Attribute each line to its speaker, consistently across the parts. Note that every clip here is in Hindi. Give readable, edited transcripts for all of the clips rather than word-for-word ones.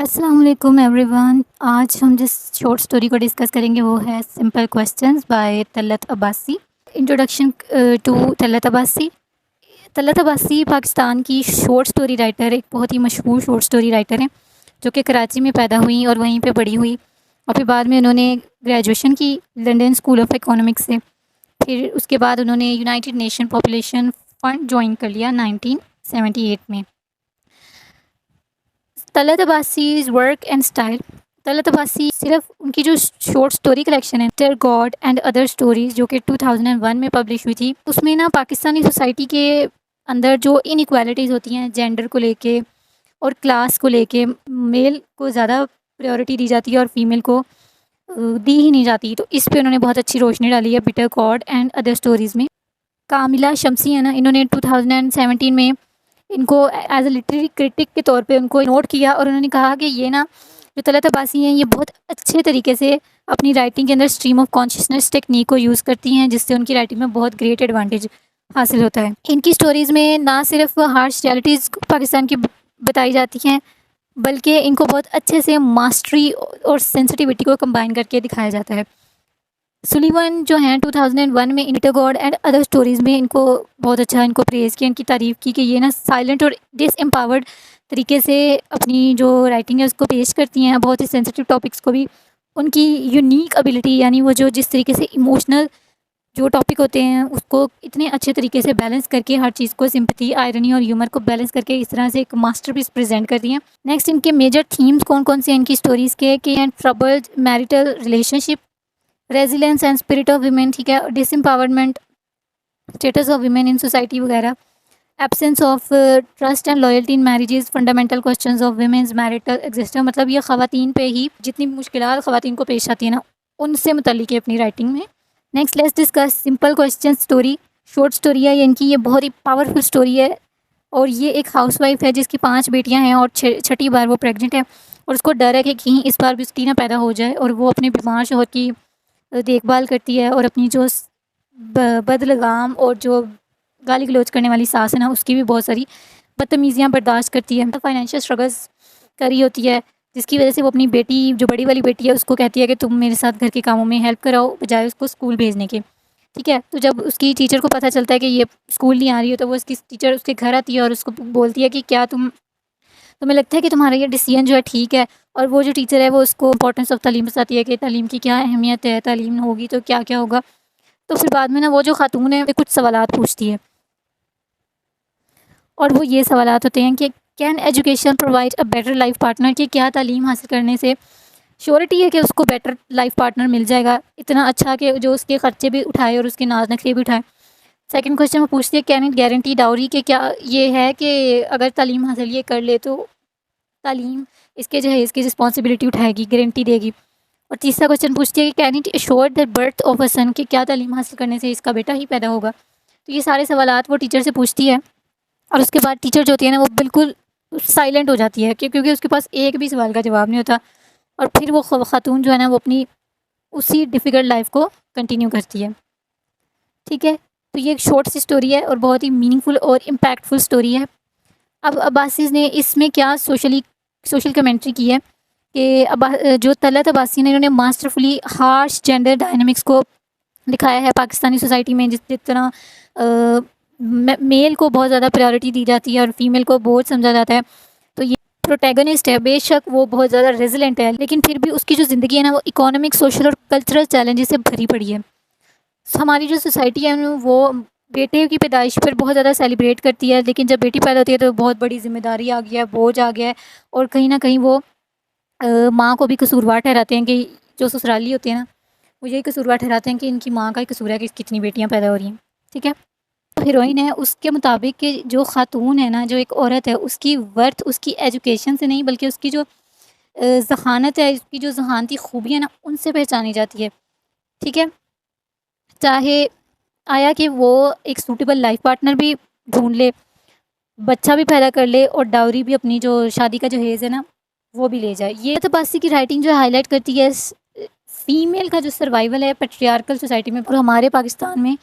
Speaker 1: अस्सलाम वालेकुम एवरीवन। आज हम जिस शॉर्ट स्टोरी को डिस्कस करेंगे वो है simple questions by Talat Abbasi. Introduction to Talat Abbasi. Talat Abbasi Pakistan की शॉर्ट स्टोरी राइटर, एक बहुत ही मशहूर शॉर्ट स्टोरी राइटर हैं जो कि कराची में पैदा हुई और वहीं पे बड़ी हुई और फिर बाद में उन्होंने ग्रेजुएशन की लंदन स्कूल ऑफ इकोनॉमिक्स से। फिर उसके बाद उन्होंने United Nation Population Fund join कर लिया 1978 में। Talat Abbasi's work and style. Talat Abbasi सिर्फ उनकी जो शॉर्ट स्टोरी कलेक्शन है टर गॉड एंड अदर स्टोरीज़ जो कि 2001 में पब्लिश हुई थी, उसमें ना पाकिस्तानी सोसाइटी के अंदर जो इनइक्वालिटीज़ होती हैं जेंडर को लेके और क्लास को लेके, मेल को ज़्यादा प्रायोरिटी दी जाती है और फीमेल को दी ही नहीं जाती। तो इस पे उन्होंने बहुत अच्छी रोशनी डाली है bitter gourd and other stories में। कामिला शम्सी है ना, इन्होंने 2017 में इनको एज ए लिटरेरी क्रिटिक के तौर पे उनको नोट किया और उन्होंने कहा कि ये ना जो तलत अब्बासी हैं ये बहुत अच्छे तरीके से अपनी राइटिंग के अंदर स्ट्रीम ऑफ कॉन्शियसनेस टेक्निक को यूज़ करती हैं, जिससे उनकी राइटिंग में बहुत ग्रेट एडवांटेज हासिल होता है। इनकी स्टोरीज़ में ना सिर्फ हार्श रियलिटीज़ पाकिस्तान की बताई जाती हैं, बल्कि इनको बहुत अच्छे से मास्टरी और सेंसिटिविटी को कंबाइन करके दिखाया जाता है। सुलीवन जो हैं 2001 में inter God and other stories में इनको बहुत अच्छा इनको प्रेज़ किया, इनकी तारीफ़ की कि ये ना साइलेंट और डिसएम्पावर्ड तरीके से अपनी जो राइटिंग है उसको पेश करती हैं, बहुत ही सेंसिटिव टॉपिक्स को भी। उनकी यूनिक एबिलिटी यानी वो जो जिस तरीके से इमोशनल जो टॉपिक होते हैं उसको इतने अच्छे तरीके से बैलेंस करके हर चीज़ को सिंपैथी, आयरनी और ह्यूमर को बैलेंस करके इस तरह से एक मास्टरपीस प्रेजेंट करती हैं। नेक्स्ट, इनके मेजर थीम्स कौन कौन से हैं इनकी स्टोरीज़ के कि and troubled marital relationship, resilience and spirit of women, ठीक है, disempowerment, status of women in society वगैरह, absence of trust and loyalty in marriages, fundamental questions of women's marital existence. मतलब ये ख़वातीन पे ही जितनी मुश्किलात ख़वातीन को पेश आती है ना उनसे मुतल्लिक है अपनी राइटिंग में। Next, let's discuss simple question story. Short story है इनकी, ये बहुत ही पावरफुल स्टोरी है और ये एक हाउसवाइफ है जिसकी 5 बेटियां हैं और छठी बार वो प्रेग्नेंट है और उसको डर है कि कहीं इस बार भी उसकी ना पैदा हो जाए, और वो अपने बीमार शौहर की देखभाल करती है और अपनी जो बदलगाम और जो गाली गलौज करने वाली सास है ना उसकी भी बहुत सारी बदतमीज़ियाँ बर्दाश्त करती है। फाइनेंशियल स्ट्रगल्स करी होती है जिसकी वजह से वो अपनी बेटी, जो बड़ी वाली बेटी है, उसको कहती है कि तुम मेरे साथ घर के कामों में हेल्प कराओ बजाय उसको स्कूल भेजने के। ठीक है, तो जब उसकी टीचर को पता चलता है कि ये स्कूल नहीं आ रही है तो वो उसकी टीचर उसके घर आती है और उसको बोलती है कि क्या तुम्हें लगता है कि तुम्हारा ये डिसीजन जो है ठीक है। और वो जो टीचर है वो उसको इंपॉर्टेंस ऑफ तालीम बताती है कि तालीम की क्या अहमियत है, तालीम होगी तो क्या क्या होगा। तो फिर बाद में ना वो जो खातून है कुछ सवालात पूछती है और वो ये सवालात होते हैं कि can education provide a better life partner, कि क्या तालीम हासिल करने से श्योरिटी है कि उसको बेटर लाइफ पार्टनर मिल जाएगा इतना अच्छा कि जो उसके ख़र्चे भी उठाए और उसके नाज नखरे भी उठाए। सेकंड क्वेश्चन में पूछती है कैन इट गारंटी डाउरी, कि क्या ये है कि अगर तालीम हासिल ये कर ले तो तालीम इसके जो है इसकी रिस्पॉन्सिबिलिटी उठाएगी, गारंटी देगी। और तीसरा क्वेश्चन पूछती है कि can it assure the birth of a son, कि क्या तालीम हासिल करने से इसका बेटा ही पैदा होगा। तो ये सारे सवालात वो टीचर से पूछती है और उसके बाद टीचर जो होती है ना वो बिल्कुल साइलेंट हो जाती है क्योंकि उसके पास एक भी सवाल का जवाब नहीं होता। और फिर वो खातून जो है ना वो अपनी उसी डिफ़िकल्ट लाइफ को कंटिन्यू करती है। ठीक है, तो ये एक शॉर्ट सी स्टोरी है और बहुत ही मीनिंगफुल और इम्पैक्टफुल स्टोरी है। अब अब्बासीज़ ने इसमें क्या सोशल कमेंट्री की है कि जो तलत अब्बासी ने इन्होंने मास्टरफुली हार्श जेंडर डायनामिक्स को दिखाया है पाकिस्तानी सोसाइटी में, जिस तरह मेल को बहुत ज़्यादा प्रायोरिटी दी जाती है और फीमेल को बोझ समझा जाता है। तो ये प्रोटैगनिस्ट है, बेशक वो बहुत ज़्यादा रेजिलेंट है लेकिन फिर भी उसकी जो ज़िंदगी है ना वो इकोनॉमिक, सोशल और कल्चरल चैलेंजेस से भरी पड़ी है। हमारी जो सोसाइटी है वो बेटे की पैदाइश पर बहुत ज़्यादा सेलिब्रेट करती है, लेकिन जब बेटी पैदा होती है तो बहुत बड़ी जिम्मेदारी आ गया है, बोझ आ गया है और कहीं ना कहीं वो माँ को भी कसूरवार ठहराते हैं कि जो ससुराली होते हैं ना वो यही कसूरवार ठहराते हैं कि इनकी माँ का ही कसूर है कि कितनी बेटियाँ पैदा हो रही हैं। ठीक है, तो हीरोइन है उसके मुताबिक कि जो खातून है ना, जो एक औरत है, उसकी वर्थ उसकी एजुकेशन से नहीं बल्कि उसकी जो ज़हानत है, उसकी जो ज़हानती खूबियाँ ना उनसे पहचानी जाती है। ठीक है, चाहे आया कि वो एक सूटेबल लाइफ पार्टनर भी ढूंढ ले, बच्चा भी पैदा कर ले और डाउरी भी अपनी जो शादी का जहेज़ है ना वो भी ले जाए। ये तो बासी की राइटिंग जो हाईलाइट करती है फीमेल का जो सर्वाइवल है पेट्रियार्कल सोसाइटी में। और हमारे पाकिस्तान में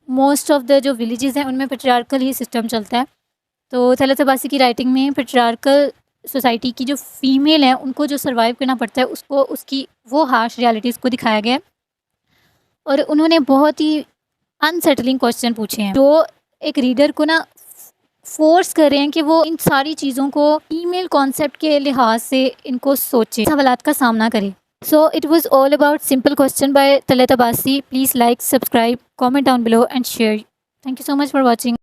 Speaker 1: मोस्ट ऑफ द जो विलेजेस हैं उनमें पेट्रियार्कल ही सिस्टम चलता है। तो तलत अब्बासी की राइटिंग में पेट्रियार्कल सोसाइटी की जो फ़ीमेल हैं उनको जो सर्वाइव करना पड़ता है उसको उसकी वो हार्श रियलिटीज़ को दिखाया गया है। और उन्होंने बहुत ही अनसेटलिंग क्वेश्चन पूछे हैं जो एक रीडर को ना फ़ोर्स कर रहे हैं कि वो इन सारी चीज़ों को फीमेल कॉन्सेप्ट के लिहाज से इनको सोचे, सवालात का सामना करे। So it was all about simple question by Talat Abbasi. Please like, subscribe, comment down below and share. Thank you so much for watching.